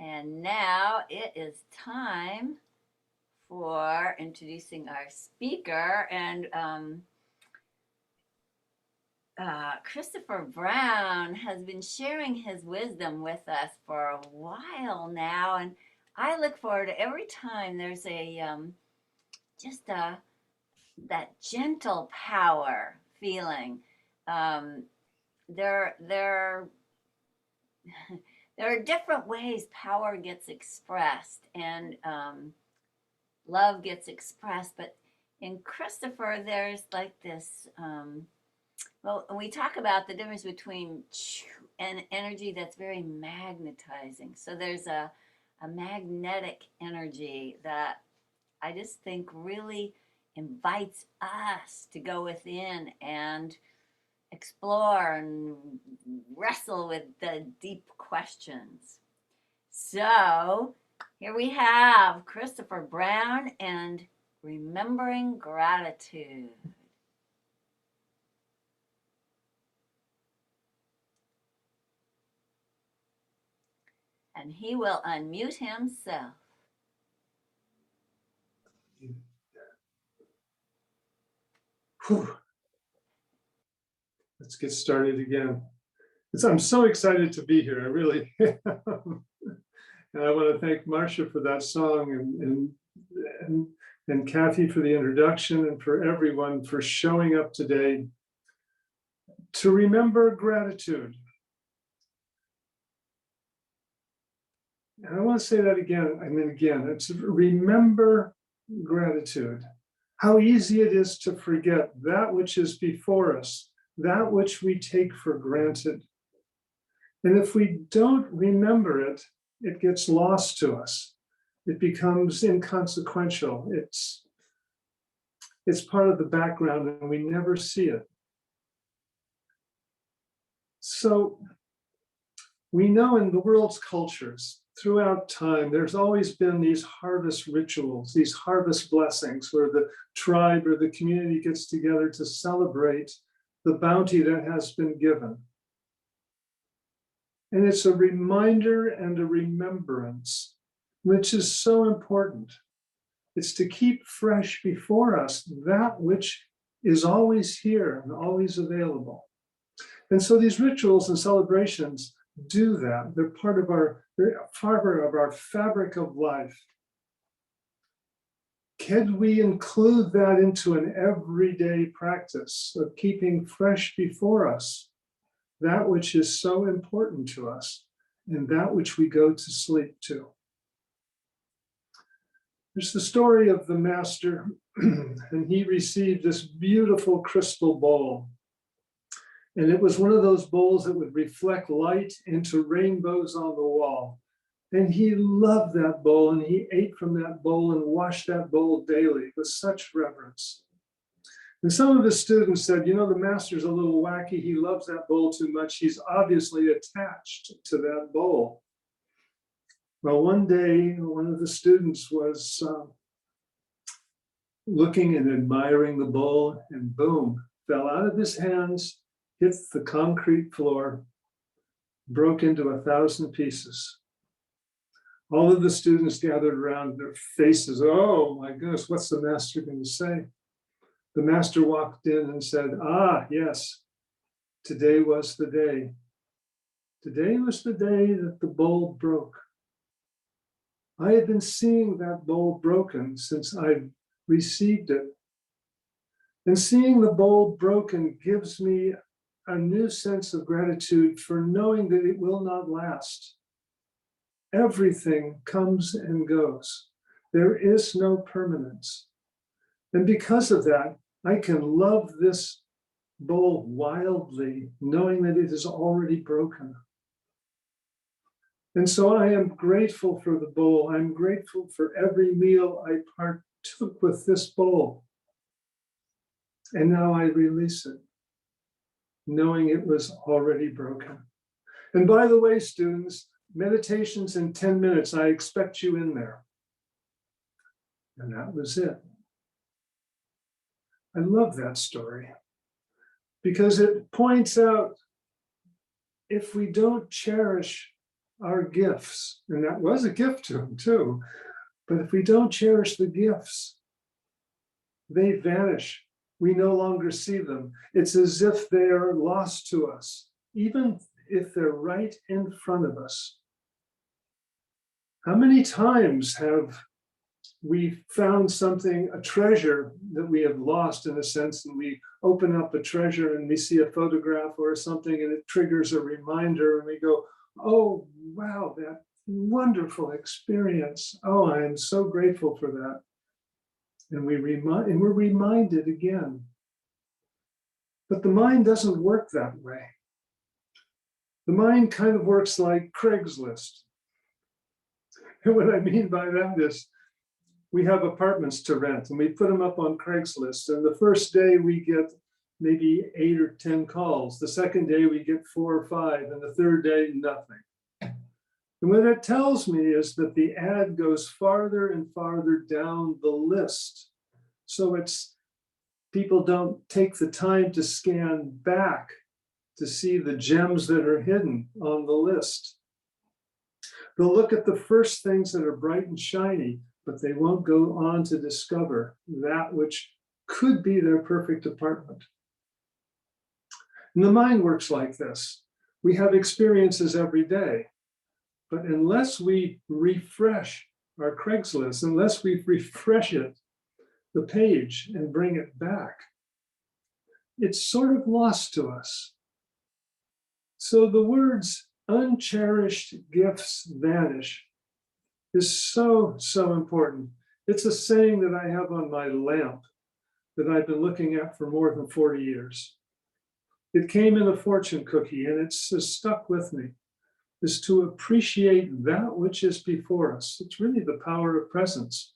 And now it is time for introducing our speaker. And Christopher Brown has been sharing his wisdom with us for a while now. And I look forward to every time there's just that gentle power feeling. Um, there there are different ways power gets expressed and love gets expressed, but in Christopher, there's like this. Well, we talk about the difference between an energy that's very magnetizing. So there's a magnetic energy that I just think really invites us to go within and explore and wrestle with the deep questions. So here we have Christopher Brown and Remembering Gratitude. And he will unmute himself. Whew. Let's get started again. I'm so excited to be here. I really am. And I want to thank Marcia for that song and Kathy for the introduction and for everyone for showing up today to remember gratitude. And I want to say that again. I mean, again, it's remember gratitude. How easy it is to forget that which is before us, that which we take for granted. And if we don't remember it, it gets lost to us. It becomes inconsequential. It's part of the background and we never see it. So we know in the world's cultures, throughout time, there's always been these harvest rituals, these harvest blessings where the tribe or the community gets together to celebrate the bounty that has been given. And it's a reminder and a remembrance, which is so important. It's to keep fresh before us that which is always here and always available. And so these rituals and celebrations do that. They're part of our fabric of life. Can we include that into an everyday practice of keeping fresh before us that which is so important to us and that which we go to sleep to? There's the story of the master, and he received this beautiful crystal bowl. And it was one of those bowls that would reflect light into rainbows on the wall. And he loved that bowl, and he ate from that bowl and washed that bowl daily with such reverence. And some of his students said, you know, the master's a little wacky. He loves that bowl too much. He's obviously attached to that bowl. Well, one day, one of the students was looking and admiring the bowl, and boom, fell out of his hands, hit the concrete floor, broke into 1,000 pieces. All of the students gathered around, their faces, oh my goodness, what's the master going to say? The master walked in and said, ah, yes, today was the day. Today was the day that the bowl broke. I have been seeing that bowl broken since I received it. And seeing the bowl broken gives me a new sense of gratitude for knowing that it will not last. Everything comes and goes. There is no permanence. And because of that, I can love this bowl wildly, knowing that it is already broken. And so I am grateful for the bowl. I'm grateful for every meal I partook with this bowl. And now I release it, knowing it was already broken. And by the way, students, meditations in 10 minutes, I expect you in there. And that was it. I love that story because it points out if we don't cherish our gifts, and that was a gift to him too, but if we don't cherish the gifts, they vanish. We no longer see them. It's as if they are lost to us, even if they're right in front of us. How many times have we found something, a treasure that we have lost in a sense, and we open up a treasure and we see a photograph or something and it triggers a reminder and we go, oh, wow, that wonderful experience. Oh, I am so grateful for that. And we're reminded again. But the mind doesn't work that way. The mind kind of works like Craigslist. And what I mean by that is we have apartments to rent and we put them up on Craigslist. And the first day we get maybe 8 or 10 calls. The second day we get 4 or 5. And the third day, nothing. And what that tells me is that the ad goes farther and farther down the list. So people don't take the time to scan back to see the gems that are hidden on the list. They'll look at the first things that are bright and shiny, but they won't go on to discover that which could be their perfect apartment. And the mind works like this. We have experiences every day, but unless we refresh our Craigslist, unless we refresh it, the page, and bring it back, it's sort of lost to us. So the words uncherished gifts vanish is so, so important. It's a saying that I have on my lamp that I've been looking at for more than 40 years. It came in a fortune cookie and it's stuck with me, is to appreciate that which is before us. It's really the power of presence.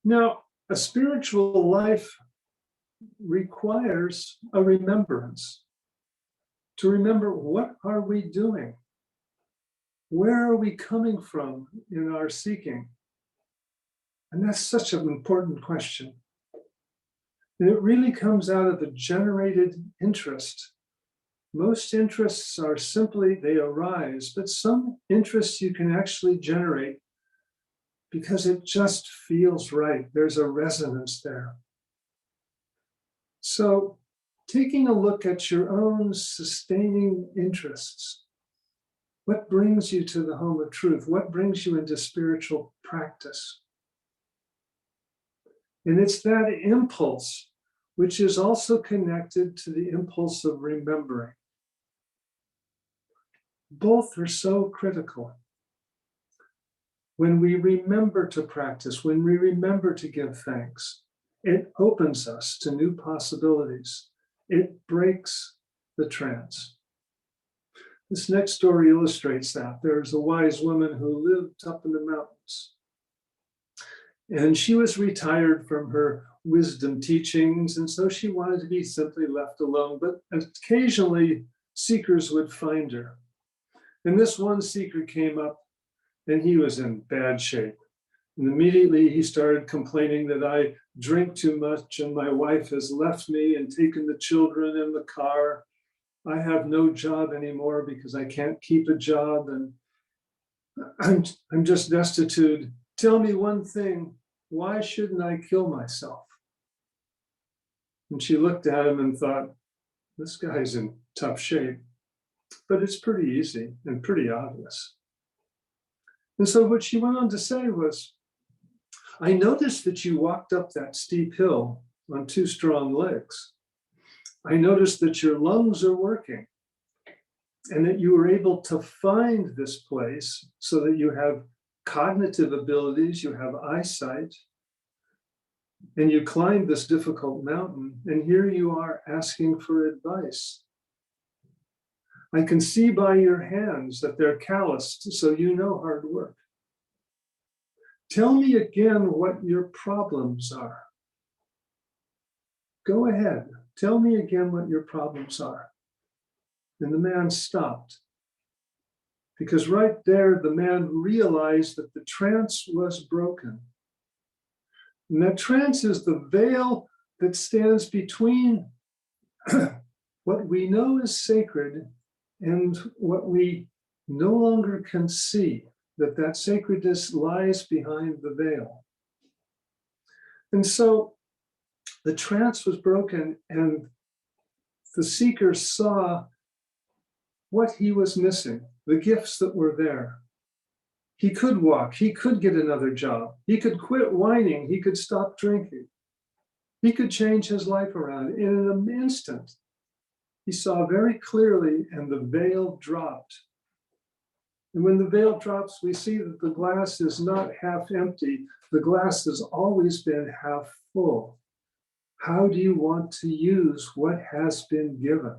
Now, a spiritual life requires a remembrance. To remember, what are we doing? Where are we coming from in our seeking? And that's such an important question. And it really comes out of a generated interest. Most interests are simply, they arise, but some interests you can actually generate because it just feels right. There's a resonance there. So taking a look at your own sustaining interests, what brings you to the home of truth? What brings you into spiritual practice? And it's that impulse, which is also connected to the impulse of remembering. Both are so critical. When we remember to practice, when we remember to give thanks, it opens us to new possibilities. It breaks the trance. This next story illustrates that. There's a wise woman who lived up in the mountains. And she was retired from her wisdom teachings, and so she wanted to be simply left alone. But occasionally, seekers would find her. And this one seeker came up, and he was in bad shape. And immediately he started complaining that I drink too much and my wife has left me and taken the children and the car. I have no job anymore because I can't keep a job and I'm just destitute. Tell me one thing, why shouldn't I kill myself? And she looked at him and thought, this guy's in tough shape, but it's pretty easy and pretty obvious. And so what she went on to say was, I noticed that you walked up that steep hill on 2 strong legs. I noticed that your lungs are working and that you were able to find this place so that you have cognitive abilities, you have eyesight, and you climbed this difficult mountain, and here you are asking for advice. I can see by your hands that they're calloused, so you know hard work. Tell me again what your problems are. Go ahead, tell me again what your problems are. And the man stopped. Because right there, the man realized that the trance was broken. And that trance is the veil that stands between what we know is sacred and what we no longer can see, that sacredness lies behind the veil. And so the trance was broken, and the seeker saw what he was missing, the gifts that were there. He could walk, he could get another job, he could quit whining, he could stop drinking, he could change his life around in an instant. He saw very clearly, and the veil dropped. And when the veil drops, we see that the glass is not half empty, the glass has always been half full. How do you want to use what has been given?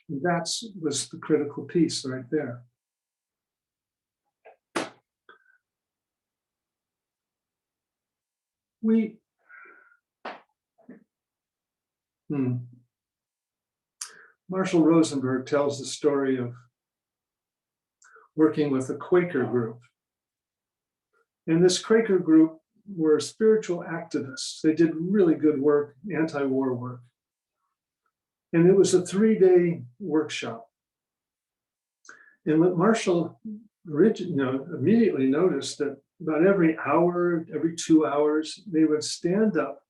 And that was the critical piece right there. Marshall Rosenberg tells the story of working with a Quaker group. And this Quaker group were spiritual activists. They did really good work, anti-war work. And it was a 3-day workshop. And what Marshall immediately noticed that about every hour, every 2 hours, they would stand up,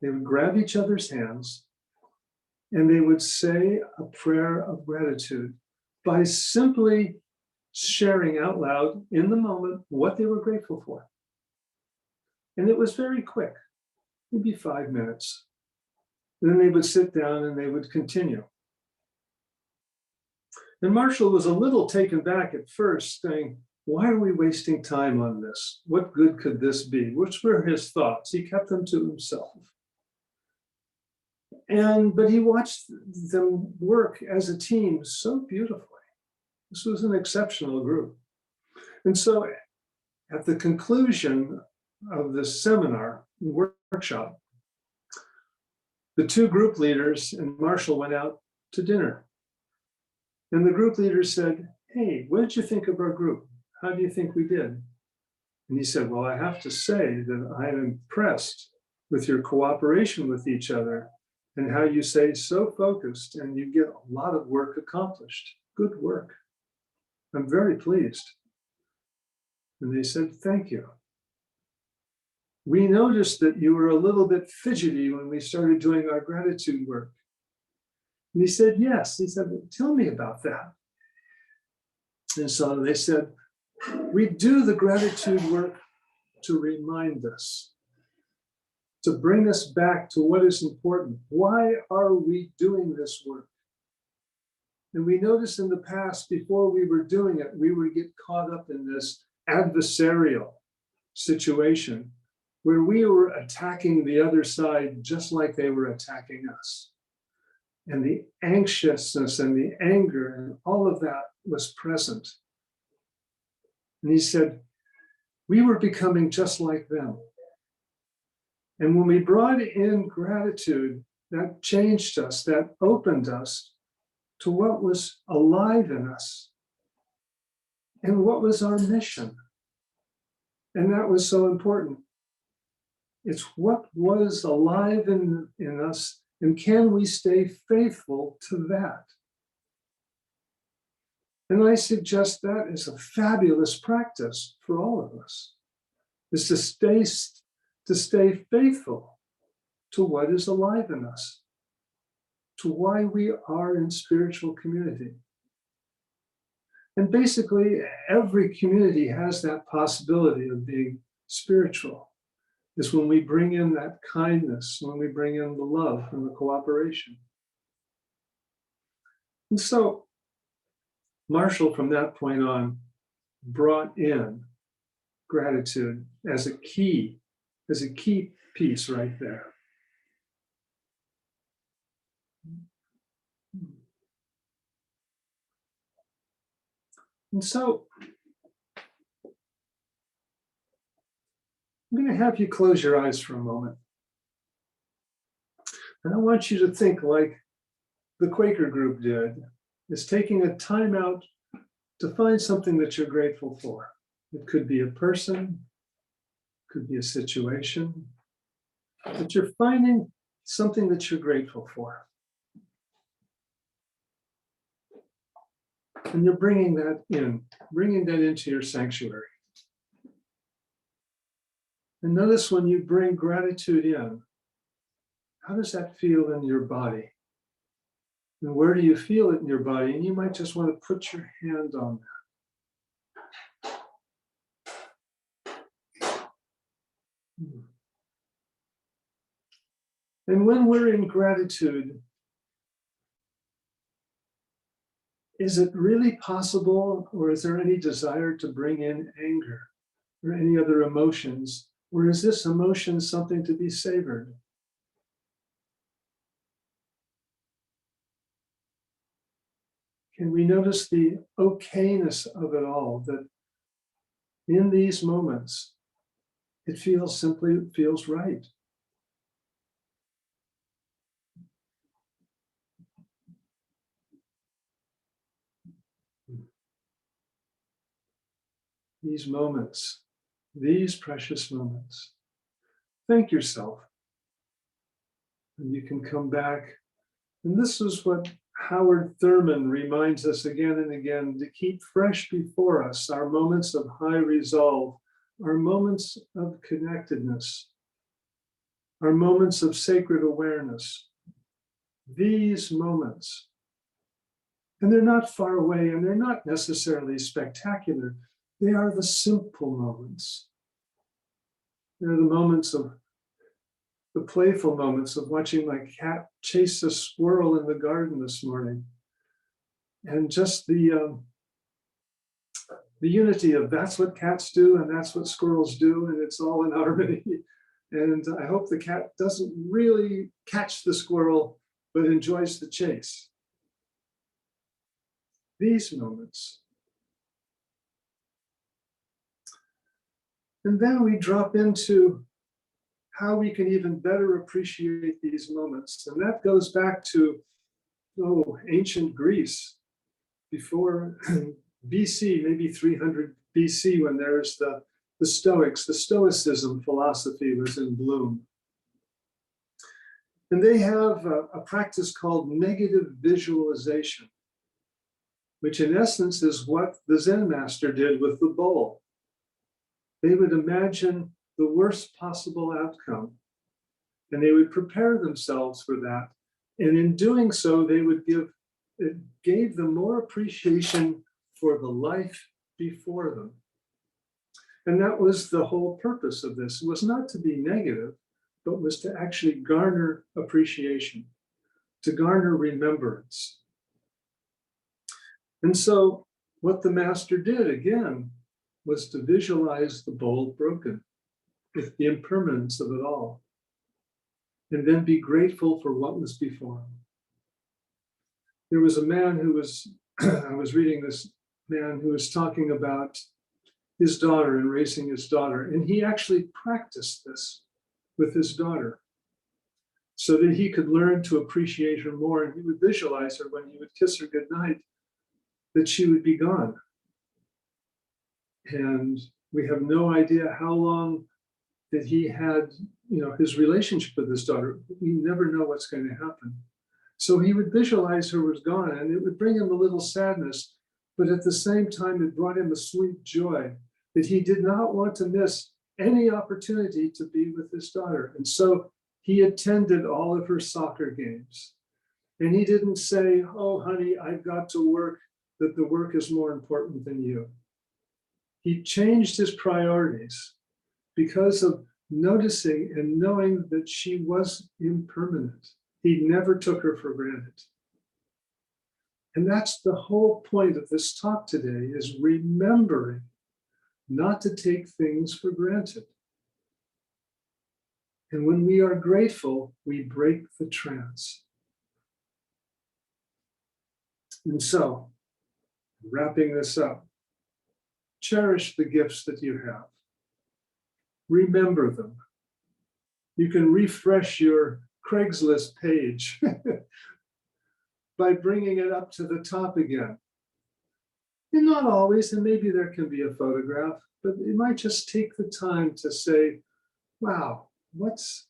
they would grab each other's hands, and they would say a prayer of gratitude by simply sharing out loud in the moment what they were grateful for. And it was very quick, maybe 5 minutes. Then they would sit down and they would continue. And Marshall was a little taken back at first, saying, why are we wasting time on this? What good could this be? Which were his thoughts. He kept them to himself. But he watched them work as a team so beautifully. This was an exceptional group. And so at the conclusion of this seminar, workshop, the 2 group leaders and Marshall went out to dinner. And the group leader said, hey, what did you think of our group? How do you think we did? And he said, well, I have to say that I am impressed with your cooperation with each other and how you stay so focused and you get a lot of work accomplished. Good work. I'm very pleased. And they said, thank you. We noticed that you were a little bit fidgety when we started doing our gratitude work. And he said, yes. He said, tell me about that. And so they said, we do the gratitude work to remind us, to bring us back to what is important. Why are we doing this work? And we noticed in the past, before we were doing it, we would get caught up in this adversarial situation where we were attacking the other side just like they were attacking us. And the anxiousness and the anger and all of that was present. And he said, we were becoming just like them. And when we brought in gratitude, that changed us, that opened us to what was alive in us and what was our mission. And that was so important. It's what was alive in us, and can we stay faithful to that? And I suggest that is a fabulous practice for all of us, is to stay faithful to what is alive in us, to why we are in spiritual community. And basically, every community has that possibility of being spiritual, is when we bring in that kindness, when we bring in the love and the cooperation. And so Marshall, from that point on, brought in gratitude as a key piece right there. And so I'm going to have you close your eyes for a moment. And I want you to think like the Quaker group did, is taking a time out to find something that you're grateful for. It could be a person, could be a situation, but you're finding something that you're grateful for. And you're bringing that into your sanctuary. And notice when you bring gratitude in, how does that feel in your body? And where do you feel it in your body? And you might just want to put your hand on that. And when we're in gratitude, is it really possible, or is there any desire to bring in anger or any other emotions? Or is this emotion something to be savored? Can we notice the okayness of it all, that in these moments, it feels right. These moments, these precious moments. Thank yourself. And you can come back. And this is what Howard Thurman reminds us again and again, to keep fresh before us our moments of high resolve, our moments of connectedness, our moments of sacred awareness. These moments. And they're not far away, and they're not necessarily spectacular. They are the simple moments. They're the moments of the playful moments of watching my cat chase a squirrel in the garden this morning. And just the unity of that's what cats do and that's what squirrels do, and it's all in harmony. And I hope the cat doesn't really catch the squirrel, but enjoys the chase. These moments. And then we drop into how we can even better appreciate these moments. And that goes back to, ancient Greece, before BC, maybe 300 BC, when there's the Stoics, the Stoicism philosophy was in bloom. And they have a practice called negative visualization, which in essence is what the Zen master did with the bowl. They would imagine the worst possible outcome, and they would prepare themselves for that. And in doing so, it gave them more appreciation for the life before them. And that was the whole purpose of this. It was not to be negative, but was to actually garner appreciation, to garner remembrance. And so what the master did, again, was to visualize the bowl broken, with the impermanence of it all, and then be grateful for what was before him. There was a man who was, I was reading this man who was talking about his daughter and raising his daughter, and he actually practiced this with his daughter so that he could learn to appreciate her more, and he would visualize her when he would kiss her goodnight, that she would be gone. And we have no idea how long that he had, his relationship with his daughter. We never know what's going to happen. So he would visualize her was gone, and it would bring him a little sadness, but at the same time, it brought him a sweet joy that he did not want to miss any opportunity to be with his daughter. And so he attended all of her soccer games. And he didn't say, oh, honey, I've got to work, that the work is more important than you. He changed his priorities because of noticing and knowing that she was impermanent. He never took her for granted. And that's the whole point of this talk today, is remembering not to take things for granted. And when we are grateful, we break the trance. And so, wrapping this up, cherish the gifts that you have. Remember them. You can refresh your Craigslist page by bringing it up to the top again. And not always, and maybe there can be a photograph, but it might just take the time to say, wow, what's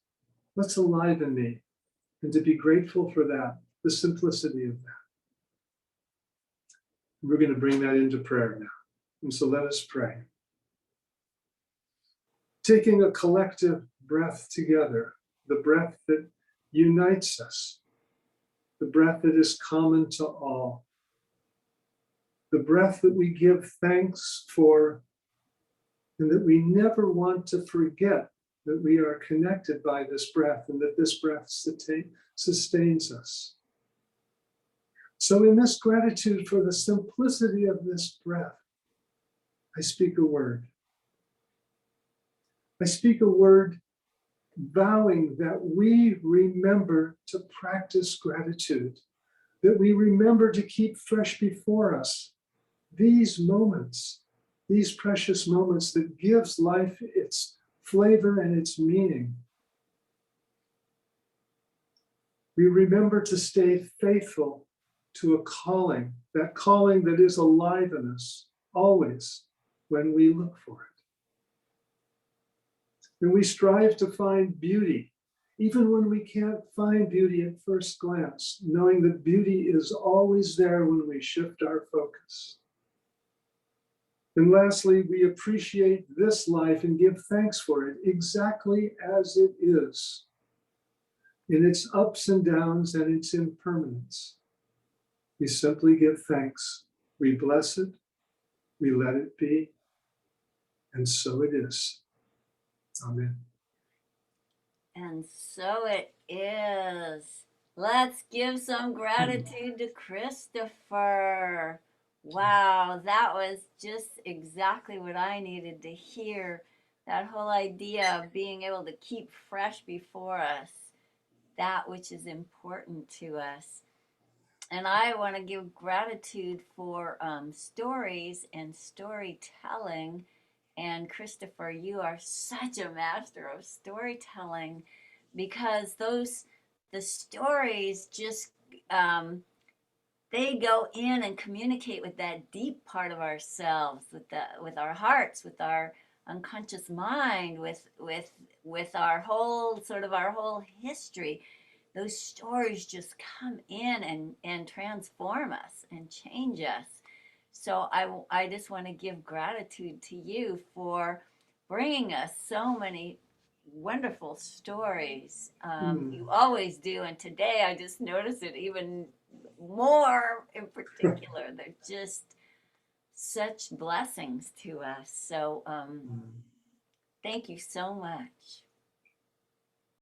alive in me? And to be grateful for that, the simplicity of that. We're going to bring that into prayer now. And so let us pray. Taking a collective breath together, the breath that unites us, the breath that is common to all, the breath that we give thanks for, and that we never want to forget that we are connected by this breath and that this breath sustains us. So in this gratitude for the simplicity of this breath, I speak a word. I speak a word vowing that we remember to practice gratitude, that we remember to keep fresh before us these moments, these precious moments that gives life its flavor and its meaning. We remember to stay faithful to a calling, that calling that is alive in us always when we look for it. And we strive to find beauty, even when we can't find beauty at first glance, knowing that beauty is always there when we shift our focus. And lastly, we appreciate this life and give thanks for it exactly as it is, in its ups and downs and its impermanence. We simply give thanks. We bless it, we let it be, and so it is. Amen. And so it is. Let's give some gratitude to Christopher. Wow, that was just exactly what I needed to hear. That whole idea of being able to keep fresh before us that which is important to us. And I want to give gratitude for stories and storytelling. And Christopher, you are such a master of storytelling because the stories just, they go in and communicate with that deep part of ourselves, with our hearts, with our unconscious mind, with our whole our whole history. Those stories just come in and transform us and change us. So I just want to give gratitude to you for bringing us so many wonderful stories. You always do, and today I just noticed it even more in particular. They're just such blessings to us. So thank you so much.